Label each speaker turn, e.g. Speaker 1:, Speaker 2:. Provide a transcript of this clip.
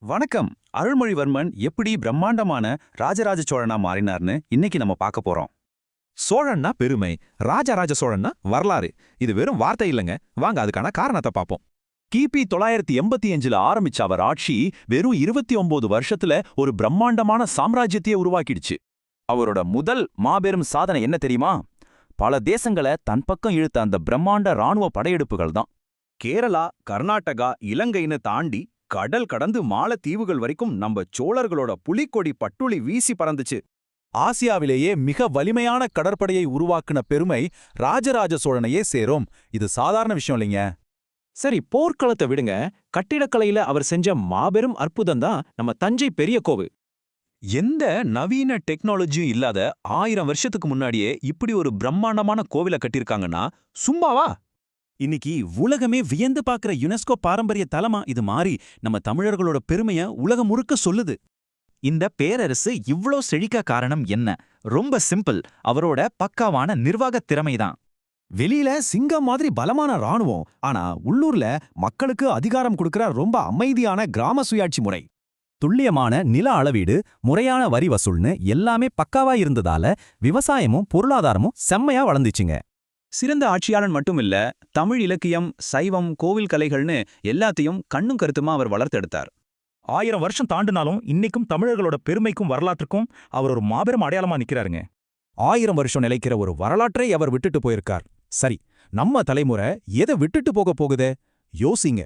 Speaker 1: வணக்கம். அருள்மொழிவர்மன் எப்படி பிரம்மாண்டமான ராஜராஜ சோழனா மாறினார்னு இன்னைக்கு நம்ம பார்க்க போறோம்.
Speaker 2: சோழன்னா பெருமை, ராஜராஜ சோழன்னா வரலாறு. இது வெறும் வார்த்தை இல்லைங்க. வாங்க அதுக்கான காரணத்தை பார்ப்போம்.
Speaker 1: கிபி 985ல ஆரம்பிச்ச அவர் ஆட்சி வெறும் 29 வருஷத்துல ஒரு பிரம்மாண்டமான சாம்ராஜ்யத்தையே உருவாக்கிடுச்சு. அவரோட முதல் மாபெரும் சாதனை என்ன தெரியுமா? பல தேசங்களை தன் பக்கம் இழுத்த அந்த பிரம்மாண்ட ராணுவ படையெடுப்புகள் தான். கேரளா, கர்நாடகா, இலங்கைன்னு தாண்டி கடல் கடந்து மாலத்தீவுகள் வரைக்கும் நம்ம சோழர்களோட புலிக்கொடி பட்டுளி வீசி பறந்துச்சு.
Speaker 2: ஆசியாவிலேயே மிக வலிமையான கடற்படையை உருவாக்குன பெருமை ராஜராஜ சோழனையே சேரும். இது சாதாரண விஷயம் இல்லைங்க.
Speaker 3: சரி, போர்க்களத்தை விடுங்க. கட்டிடக்கலையில அவர் செஞ்ச மாபெரும் அற்புதம் தான் நம்ம தஞ்சை பெரிய கோவில்.
Speaker 1: எந்த நவீன டெக்னாலஜியும் இல்லாத 1000 வருஷத்துக்கு முன்னாடியே இப்படி ஒரு பிரம்மாண்டமான கோவிலை கட்டியிருக்காங்கன்னா சும்மாவா?
Speaker 4: இன்னைக்கு உலகமே வியந்து பார்க்கிற யுனெஸ்கோ பாரம்பரிய தலமா இது மாறி நம்ம தமிழர்களோட பெருமைய உலகம் முழுக்க சொல்லுது. இந்த பேரரசு இவ்ளோ செழிக்க காரணம் என்ன? ரொம்ப சிம்பிள். அவரோட பக்காவான நிர்வாகத் திறமைதான்.
Speaker 5: வெளியில சிங்கம் மாதிரி பலமான ராணுவம், ஆனா உள்ளூர்ல மக்களுக்கு அதிகாரம் கொடுக்கிற ரொம்ப அமைதியான கிராம சுயாட்சி முறை. துல்லியமான நில அளவீடு, முறையான வரி வசூல்னு எல்லாமே பக்காவா இருந்ததால விவசாயமும் பொருளாதாரமும் செம்மையா வளர்ந்துச்சுங்க.
Speaker 1: சிறந்த ஆட்சியாளன் மட்டும் இல்ல, தமிழ் இலக்கியம், சைவம், கோவில் கலைகள்னு எல்லாத்தையும் கண்ணும் கருத்துமா அவர் வளர்த்தெடுத்தார்.
Speaker 6: 1000 வருஷம் தாண்டினாலும் இன்னைக்கும் தமிழர்களோட பெருமைக்கும் வரலாற்றுக்கும் அவர் ஒரு மாபெரும் அடையாளமா நிக்கிறாருங்க.
Speaker 2: 1000 வருஷம் நிலைக்கிற ஒரு வரலாற்றை அவர் விட்டுட்டு போயிருக்கார். சரி, நம்ம தலைமுறை எதை விட்டுட்டு போக போகுதே? யோசிங்க.